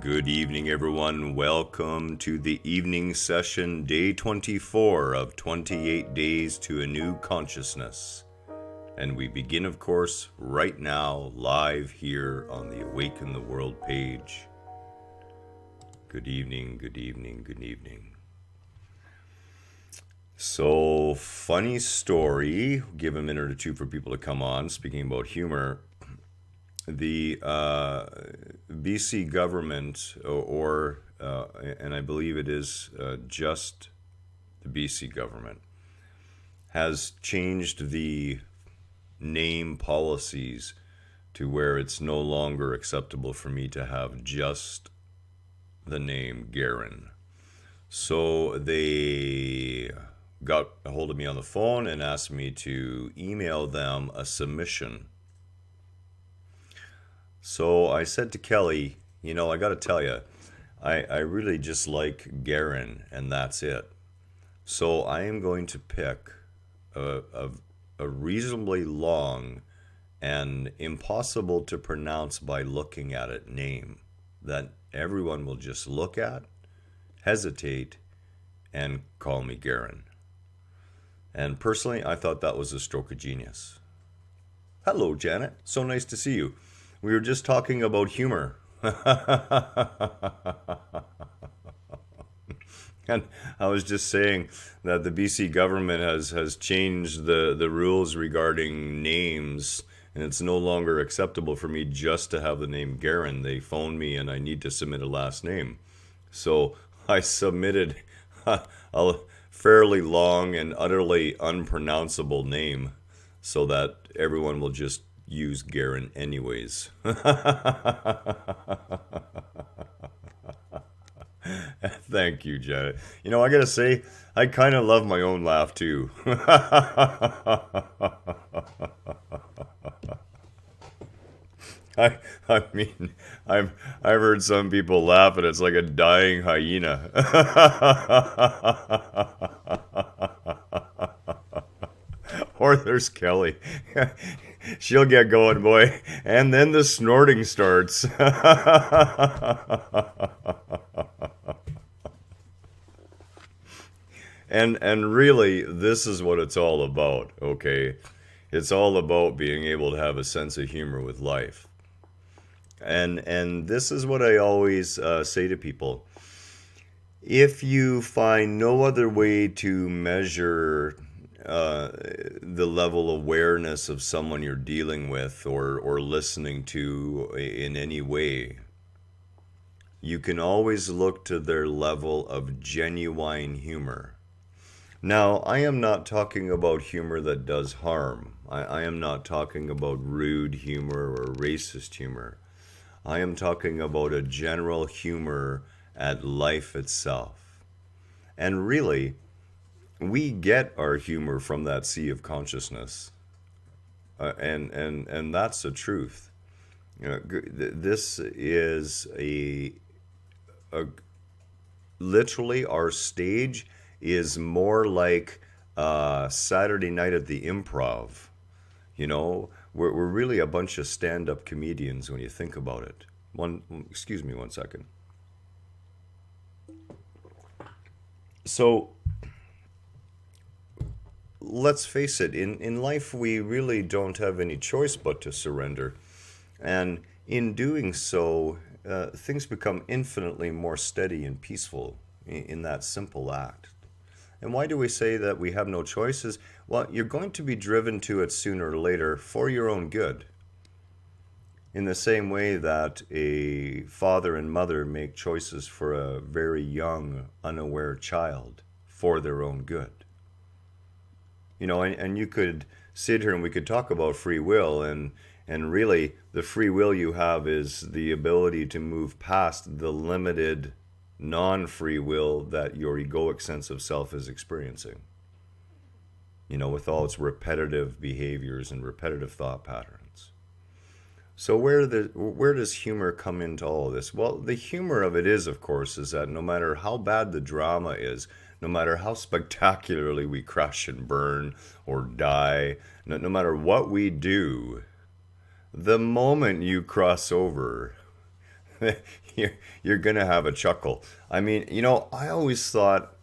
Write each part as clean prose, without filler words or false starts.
Good evening, everyone. Welcome to the evening session, day 24 of 28 Days to a New Consciousness. And we begin, of course, right now, live here on the Awaken the World page. Good evening, good evening, good evening. So, funny story. Give a minute or two for people to come on. Speaking about humor, the BC government, and I believe it is just the BC government, has changed the name policies to where it's no longer acceptable for me to have just the name Garen. So they got a hold of me on the phone and asked me to email them a submission. So I said to Kelly, I got to tell you, I really just like Garen, and that's it. So I am going to pick a reasonably long and impossible to pronounce by looking at it name that everyone will just look at, hesitate, and call me Garen. And personally, I thought that was a stroke of genius. Hello, Janet. So nice to see you. We were just talking about humor. And I was just saying that the BC government has changed the rules regarding names, and it's no longer acceptable for me just to have the name Garen. They phoned me and I need to submit a last name. So I submitted a fairly long and utterly unpronounceable name so that everyone will just use Garen anyways. Thank you, Janet. I gotta say, I kind of love my own laugh too. I mean, I've heard some people laugh and it's like a dying hyena. Or there's Kelly. She'll get going, boy. And then the snorting starts. And really, this is what it's all about, okay? It's all about being able to have a sense of humor with life. And this is what I always say to people. If you find no other way to measure the level of awareness of someone you're dealing with or listening to in any way, you can always look to their level of genuine humor. Now, I am not talking about humor that does harm. I am not talking about rude humor or racist humor. I am talking about a general humor at life itself. And really, we get our humor from that sea of consciousness. And that's the truth. This is literally our stage is more like Saturday night at the Improv. We're really a bunch of stand-up comedians when you think about it. Excuse me 1 second. So let's face it, in life we really don't have any choice but to surrender. And in doing so, things become infinitely more steady and peaceful in that simple act. And why do we say that we have no choices? Well, you're going to be driven to it sooner or later for your own good. In the same way that a father and mother make choices for a very young, unaware child for their own good. And you could sit here and we could talk about free will, and really the free will you have is the ability to move past the limited non-free will that your egoic sense of self is experiencing. With all its repetitive behaviors and repetitive thought patterns. So where does humor come into all of this? Well, the humor of it is, of course, is that no matter how bad the drama is, no matter how spectacularly we crash and burn or die, no matter what we do, the moment you cross over you're, you're gonna have a chuckle. I mean, I always thought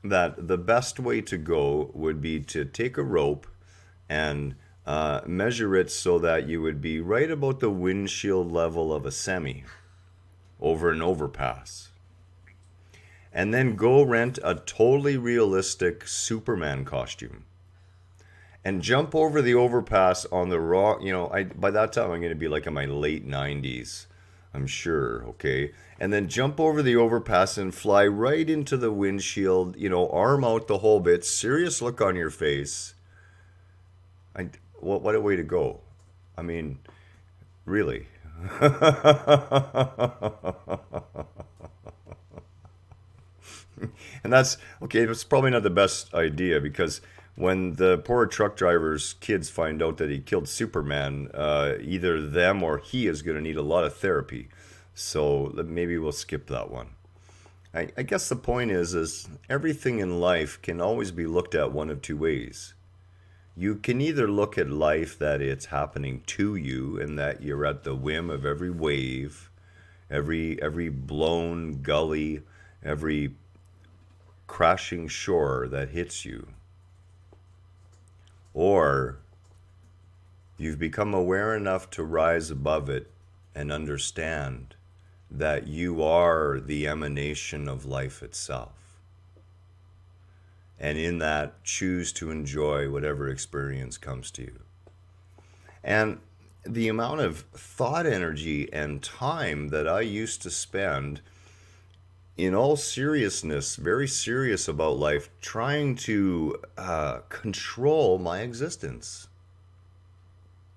that the best way to go would be to take a rope and measure it so that you would be right about the windshield level of a semi over an overpass. And then go rent a totally realistic Superman costume and jump over the overpass on the raw. By that time I'm going to be like in my late 90s, I'm sure. Okay, and then jump over the overpass and fly right into the windshield. Arm out the whole bit, serious look on your face. What a way to go. I mean, really. And that's okay. It's probably not the best idea because when the poor truck driver's kids find out that he killed Superman, either them or he is going to need a lot of therapy. So maybe we'll skip that one. I guess the point is everything in life can always be looked at one of two ways. You can either look at life that it's happening to you and that you're at the whim of every wave, every blown gully, every crashing shore that hits you. Or you've become aware enough to rise above it and understand that you are the emanation of life itself. And in that, choose to enjoy whatever experience comes to you. And the amount of thought energy and time that I used to spend in all seriousness, very serious about life, trying to control my existence.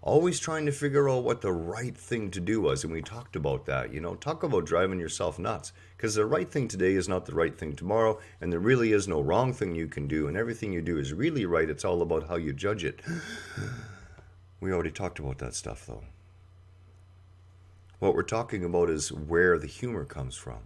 Always trying to figure out what the right thing to do was. And we talked about that. Talk about driving yourself nuts. Because the right thing today is not the right thing tomorrow. And there really is no wrong thing you can do. And everything you do is really right. It's all about how you judge it. We already talked about that stuff, though. What we're talking about is where the humor comes from.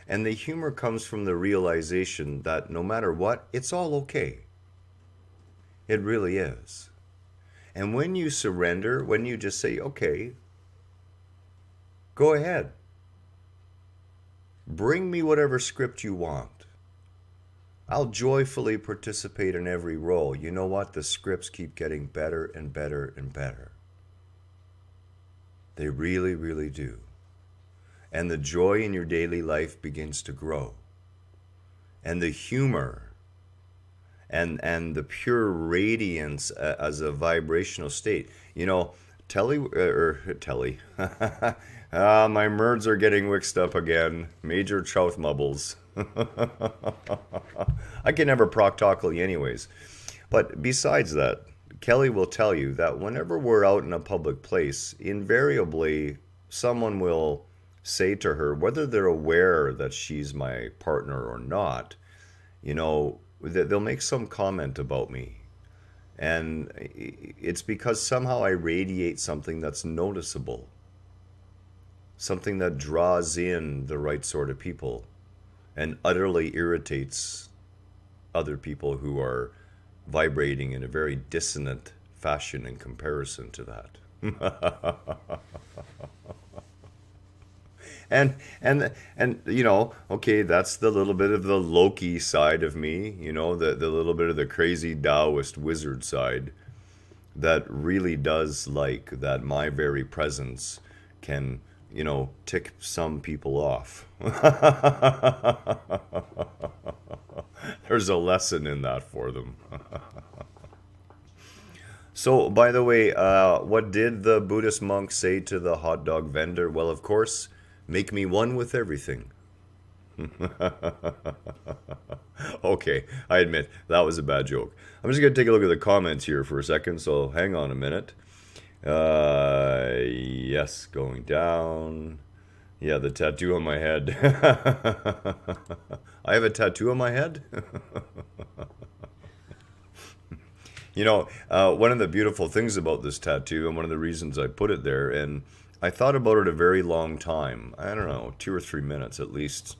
And the humor comes from the realization that no matter what, it's all okay. It really is. And when you surrender, when you just say, okay, go ahead. Bring me whatever script you want. I'll joyfully participate in every role. You know what? The scripts keep getting better and better and better. They really, really do. And the joy in your daily life begins to grow. And the humor and the pure radiance as a vibrational state. Telly, my merds are getting mixed up again. Major Chouth Mubbles. I can never proctocally anyways. But besides that, Kelly will tell you that whenever we're out in a public place, invariably someone will say to her, whether they're aware that she's my partner or not, they'll make some comment about me. And it's because somehow I radiate something that's noticeable, something that draws in the right sort of people and utterly irritates other people who are vibrating in a very dissonant fashion in comparison to that. And okay, that's the little bit of the Loki side of me, the little bit of the crazy Taoist wizard side that really does like that my very presence can, tick some people off. There's a lesson in that for them. So, by the way, what did the Buddhist monk say to the hot dog vendor? Well, of course, make me one with everything. Okay, I admit, that was a bad joke. I'm just going to take a look at the comments here for a second, so hang on a minute. Yes, going down. Yeah, the tattoo on my head. I have a tattoo on my head? One of the beautiful things about this tattoo, and one of the reasons I put it there, and I thought about it a very long time. I don't know, 2 or 3 minutes at least.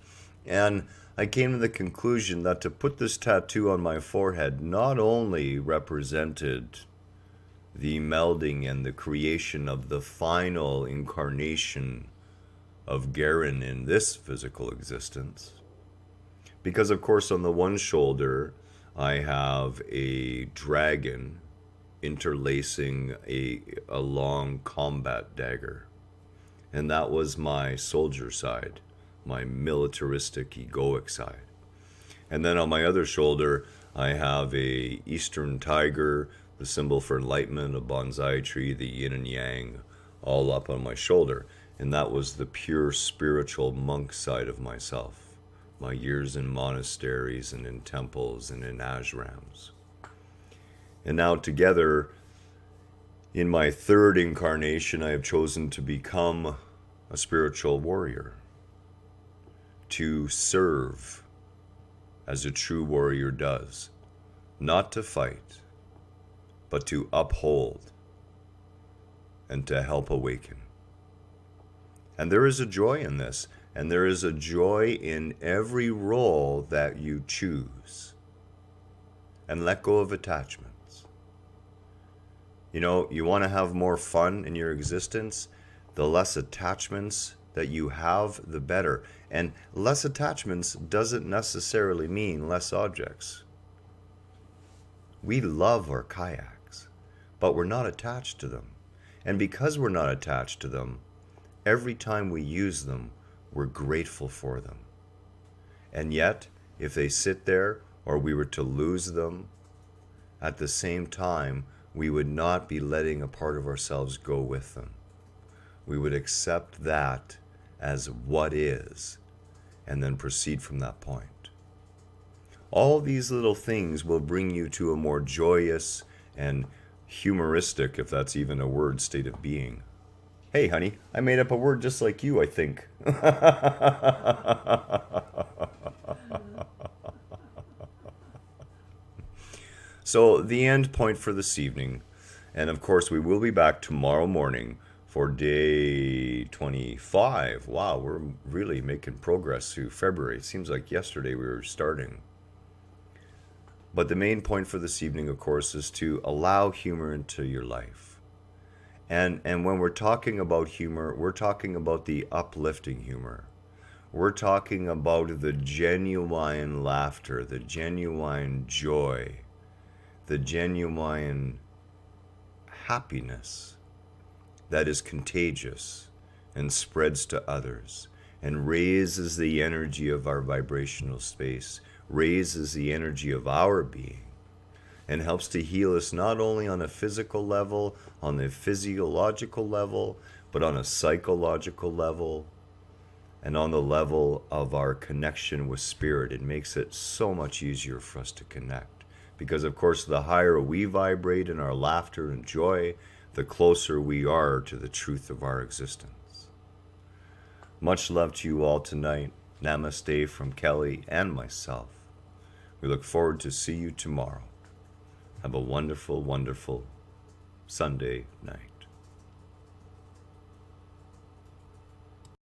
And I came to the conclusion that to put this tattoo on my forehead not only represented the melding and the creation of the final incarnation of Garen in this physical existence. Because, of course, on the one shoulder, I have a dragon interlacing a long combat dagger. And that was my soldier side, my militaristic, egoic side. And then on my other shoulder, I have a Eastern tiger, the symbol for enlightenment, a bonsai tree, the yin and yang, all up on my shoulder. And that was the pure spiritual monk side of myself, my years in monasteries and in temples and in ashrams. And now together, in my third incarnation, I have chosen to become a spiritual warrior, to serve as a true warrior does, not to fight, but to uphold and to help awaken. And there is a joy in this, and there is a joy in every role that you choose. And let go of attachments. You know, you want to have more fun in your existence, the less attachments that you have, the better. And less attachments doesn't necessarily mean less objects. We love our kayaks, but we're not attached to them. And because we're not attached to them, every time we use them, we're grateful for them. And yet, if they sit there or we were to lose them, at the same time, we would not be letting a part of ourselves go with them. We would accept that as what is, and then proceed from that point. All these little things will bring you to a more joyous and humoristic, if that's even a word, state of being. Hey, honey, I made up a word just like you, I think. So, the end point for this evening, and of course, we will be back tomorrow morning for day 25. Wow, we're really making progress through February. It seems like yesterday we were starting. But the main point for this evening, of course, is to allow humor into your life. And when we're talking about humor, we're talking about the uplifting humor. We're talking about the genuine laughter, the genuine joy, the genuine happiness that is contagious and spreads to others and raises the energy of our vibrational space, raises the energy of our being, and helps to heal us not only on a physical level, on the physiological level, but on a psychological level and on the level of our connection with spirit. It makes it so much easier for us to connect. Because, of course, the higher we vibrate in our laughter and joy, the closer we are to the truth of our existence. Much love to you all tonight. Namaste from Kelly and myself. We look forward to see you tomorrow. Have a wonderful, wonderful Sunday night.